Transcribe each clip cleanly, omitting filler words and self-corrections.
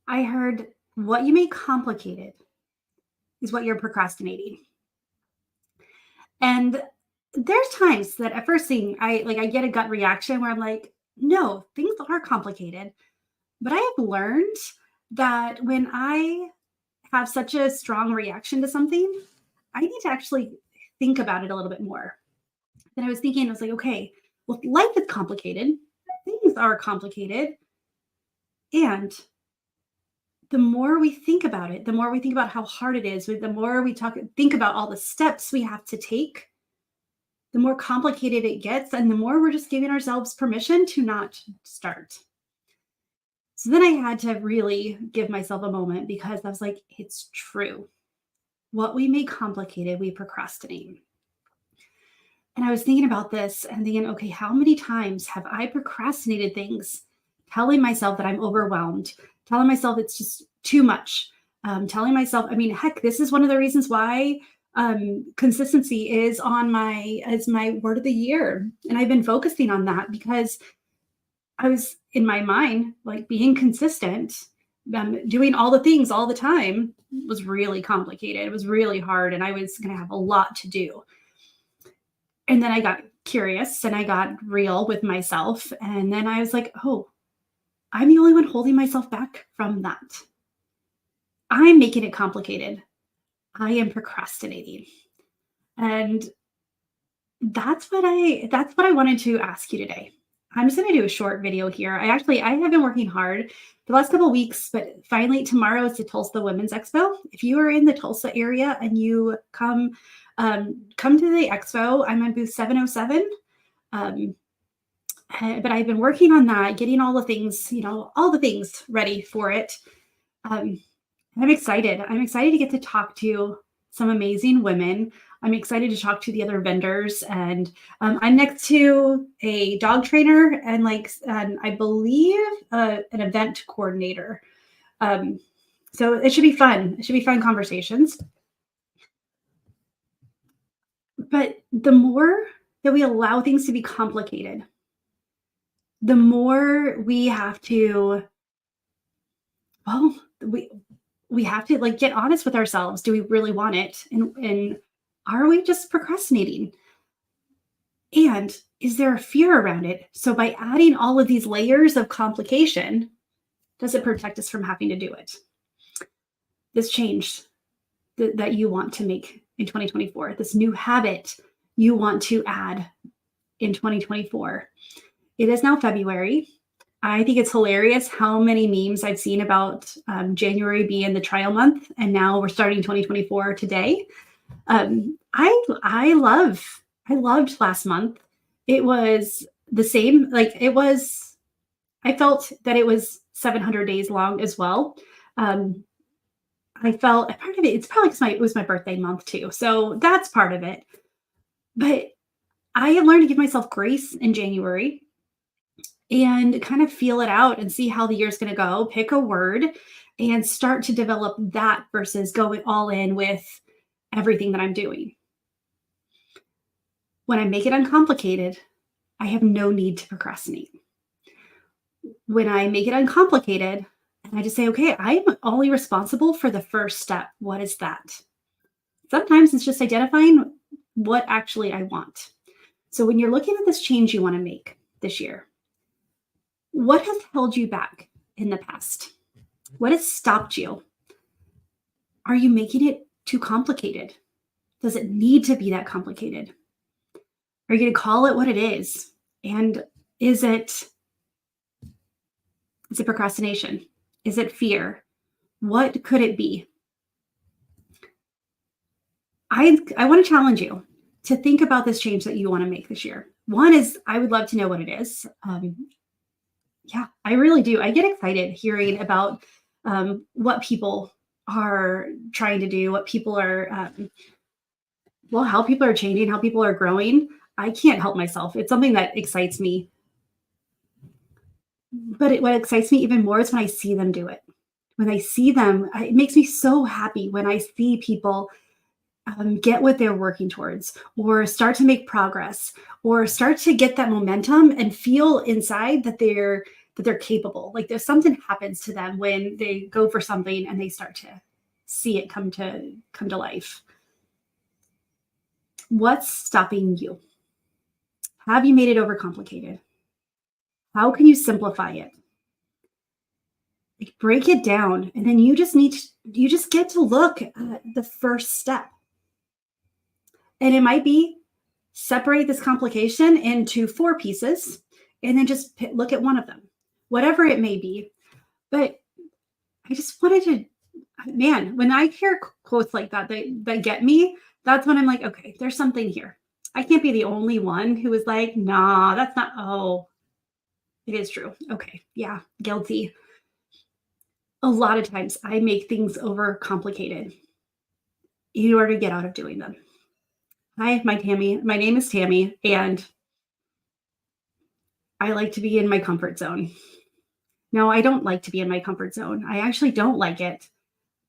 I heard what you make complicated is what you're procrastinating. And there's times that at first thing I get a gut reaction where I'm like, no, things are complicated. But I have learned that when I have such a strong reaction to something, I need to actually think about it a little bit more. And I was thinking, I was like, okay, well, life is complicated. Things are complicated. And the more we think about it, the more we think about how hard it is, the more we think about all the steps we have to take, the more complicated it gets, and the more we're just giving ourselves permission to not start. So then I had to really give myself a moment because I was like, it's true. What we make complicated, we procrastinate. And I was thinking about this and thinking, okay, how many times have I procrastinated things, telling myself that I'm overwhelmed, telling myself it's just too much, telling myself, I mean, heck, this is one of the reasons why consistency is on my as my word of the year, and I've been focusing on that because I was in my mind like being consistent, doing all the things all the time was really complicated. It was really hard, and I was going to have a lot to do. And then I got curious and I got real with myself. And then I was like, oh, I'm the only one holding myself back from that. I'm making it complicated. I am procrastinating. And that's what I wanted to ask you today. I'm just going to do a short video here. I have been working hard the last couple of weeks, but finally tomorrow is the Tulsa Women's Expo. If you are in the Tulsa area and you come to the expo, I'm on booth 707. But I've been working on that, getting all the things, all the things ready for it. I'm excited. I'm excited to get to talk to some amazing women. I'm excited to talk to the other vendors, and I'm next to a dog trainer and I believe an event coordinator. So it should be fun. It should be fun conversations. But the more that we allow things to be complicated, the more we have to, well, we have to like get honest with ourselves. Do we really want it? And are we just procrastinating? And is there a fear around it? So by adding all of these layers of complication, does it protect us from having to do it? This change that you want to make in 2024, this new habit you want to add in 2024. It is now February. I think it's hilarious how many memes I've seen about January being the trial month, and now we're starting 2024 today. I loved last month. It was the same. I felt that it was 700 days long as well. I felt part of it. It's probably because it was my birthday month too, so that's part of it. But I have learned to give myself grace in January and kind of feel it out and see how the year's going to go. Pick a word and start to develop that versus going all in with everything that I'm doing. When I make it uncomplicated, I have no need to procrastinate. When I make it uncomplicated, and I just say, okay, I'm only responsible for the first step. What is that? Sometimes it's just identifying what actually I want. So when you're looking at this change you want to make this year, what has held you back in the past? What has stopped you? Are you making it too complicated? Does it need to be that complicated? Are you going to call it what it is? And is it procrastination? Is it fear? What could it be? I want to challenge you to think about this change that you want to make this year. One is I would love to know what it is. Yeah, I really do. I get excited hearing about what people are trying to do, what people are, how people are changing, how people are growing. I can't help myself. It's something that excites me. But what excites me even more is when I see them do it. When I see them, it makes me so happy when I see people get what they're working towards, or start to make progress, or start to get that momentum and feel inside that that they're capable. Like there's something happens to them when they go for something and they start to see it come to life. What's stopping you? Have you made it overcomplicated? How can you simplify it? Like break it down, and then you just get to look at the first step. And it might be separate this complication into four pieces and then just look at one of them, whatever it may be. But I just wanted to, man, when I hear quotes like that get me, that's when I'm like, okay, there's something here. I can't be the only one who is like, nah, that's not, oh, it is true. Okay. Yeah. Guilty. A lot of times I make things overcomplicated in order to get out of doing them. Hi, my name is Tammy, and I like to be in my comfort zone. No, I don't like to be in my comfort zone. I actually don't like it,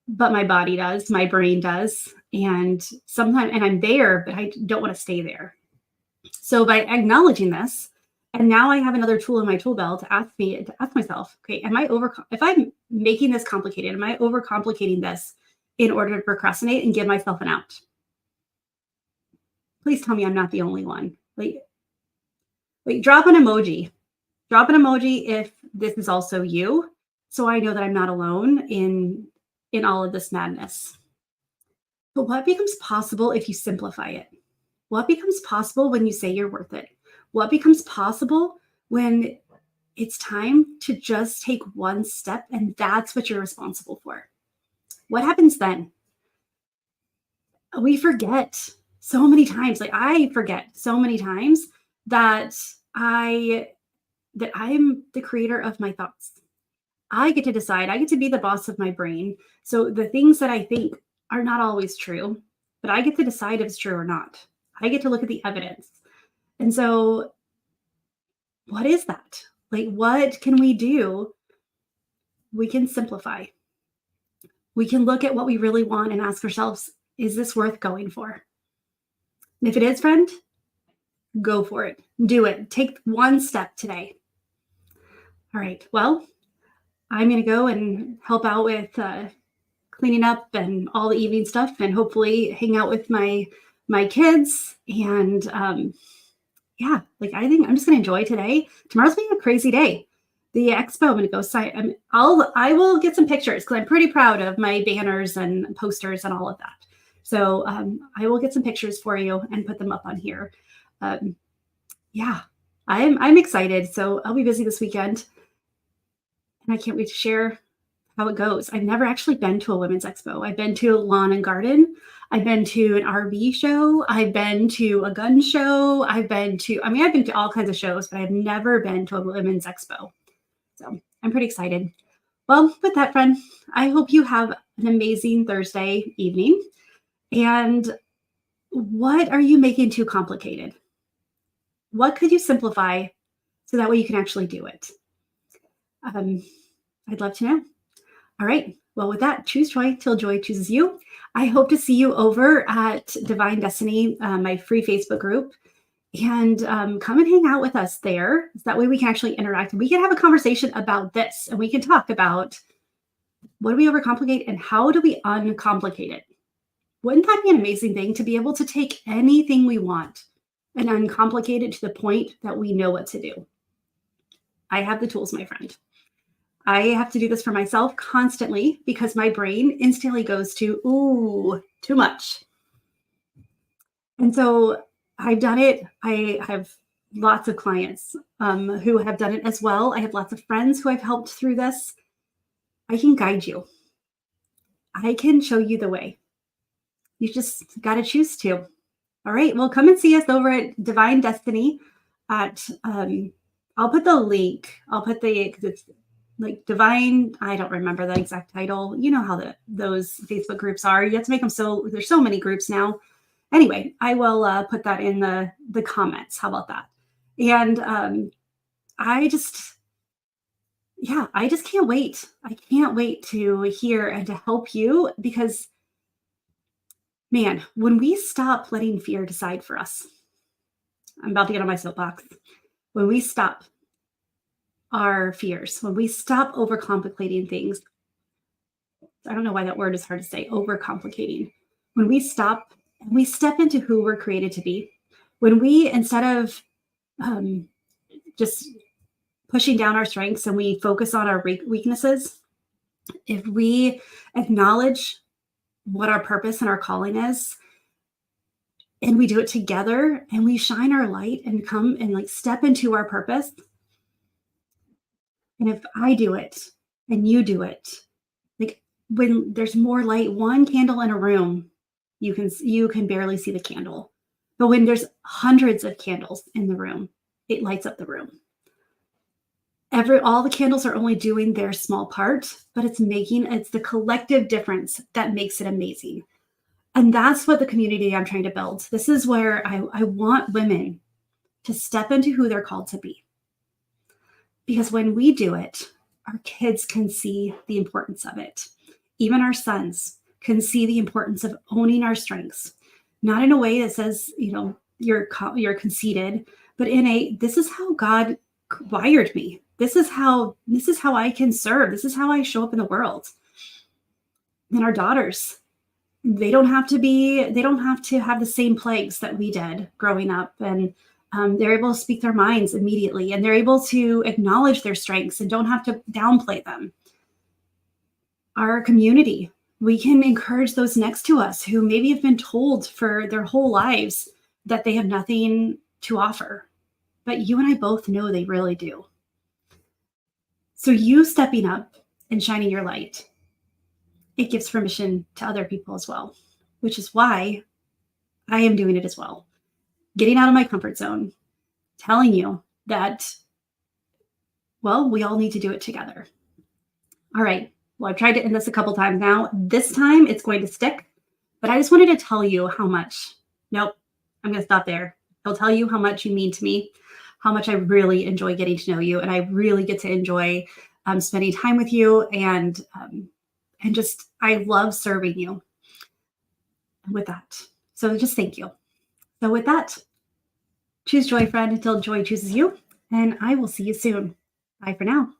but my body does, my brain does. And sometimes, and I'm there, but I don't want to stay there. So by acknowledging this, and now I have another tool in my tool belt to ask myself, okay, if I'm making this complicated, am I overcomplicating this in order to procrastinate and give myself an out? Please tell me I'm not the only one. Like drop an emoji. Drop an emoji if this is also you, so I know that I'm not alone in all of this madness. But what becomes possible if you simplify it? What becomes possible when you say you're worth it? What becomes possible when it's time to just take one step and that's what you're responsible for? What happens then? We forget so many times. Like I forget so many times that I that I'm the creator of my thoughts. I get to decide. I get to be the boss of my brain. So the things that I think are not always true, but I get to decide if it's true or not. I get to look at the evidence. And so, what is that? Like, what can we do? We can simplify. We can look at what we really want and ask ourselves, is this worth going for? And if it is, friend, go for it. Do it. Take one step today. All right. Well, I'm going to go and help out with cleaning up and all the evening stuff, and hopefully hang out with my kids. And yeah, like I think I'm just gonna enjoy today. Tomorrow's being a crazy day. The expo, I'm gonna go sign. I will get some pictures because I'm pretty proud of my banners and posters and all of that. So I will get some pictures for you and put them up on here. Yeah, I'm excited. So I'll be busy this weekend, and I can't wait to share how it goes. I've never actually been to a women's expo. I've been to a lawn and garden. I've been to an RV show. I've been to a gun show. I've been to all kinds of shows, but I've never been to a women's expo. So I'm pretty excited. Well, with that, friend, I hope you have an amazing Thursday evening. And what are you making too complicated? What could you simplify so that way you can actually do it? I'd love to know. All right. Well, with that, choose joy till joy chooses you. I hope to see you over at Divine Destiny, my free Facebook group, and come and hang out with us there. So that way we can actually interact and we can have a conversation about this, and we can talk about what do we overcomplicate and how do we uncomplicate it. Wouldn't that be an amazing thing to be able to take anything we want and uncomplicate it to the point that we know what to do? I have the tools, my friend. I have to do this for myself constantly because my brain instantly goes to, ooh, too much. And so I've done it. I have lots of clients who have done it as well. I have lots of friends who I've helped through this. I can guide you. I can show you the way. You just got to choose to. All right. Well, come and see us over at Divine Destiny at, I'll put the link. Because it's like Divine, I don't remember the exact title. You know how those Facebook groups are. You have to make them there's so many groups now. Anyway, I will put that in the comments. How about that? And I just can't wait. I can't wait to hear and to help you because, man, when we stop letting fear decide for us, I'm about to get on my soapbox. When we stop our fears, when we stop overcomplicating things. I don't know why that word is hard to say, overcomplicating. When we stop and we step into who we're created to be, when we, instead of um, just pushing down our strengths and we focus on our weaknesses, if we acknowledge what our purpose and our calling is, and we do it together and we shine our light and come and like step into our purpose. And if I do it and you do it, like when there's more light, one candle in a room, you can barely see the candle. But when there's hundreds of candles in the room, it lights up the room. Every all the candles are only doing their small part, but it's the collective difference that makes it amazing. And that's what the community I'm trying to build. This is where I want women to step into who they're called to be. Because when we do it, our kids can see the importance of it. Even our sons can see the importance of owning our strengths, not in a way that says, you're conceited, but in a, this is how God wired me. This is how I can serve. This is how I show up in the world. And our daughters, they don't have to have the same plagues that we did growing up, and they're able to speak their minds immediately, and they're able to acknowledge their strengths and don't have to downplay them. Our community, we can encourage those next to us who maybe have been told for their whole lives that they have nothing to offer, but you and I both know they really do. So you stepping up and shining your light, it gives permission to other people as well, which is why I am doing it as well. Getting out of my comfort zone, telling you that, well, we all need to do it together. All right. Well, I've tried to end this a couple times now. This time it's going to stick, but I just wanted to tell you how much. Nope, I'm going to stop there. I'll tell you how much you mean to me, how much I really enjoy getting to know you, and I really get to enjoy spending time with you, and just I love serving you with that. So just thank you. So with that, choose joy, friend, until joy chooses you, and I will see you soon. Bye for now.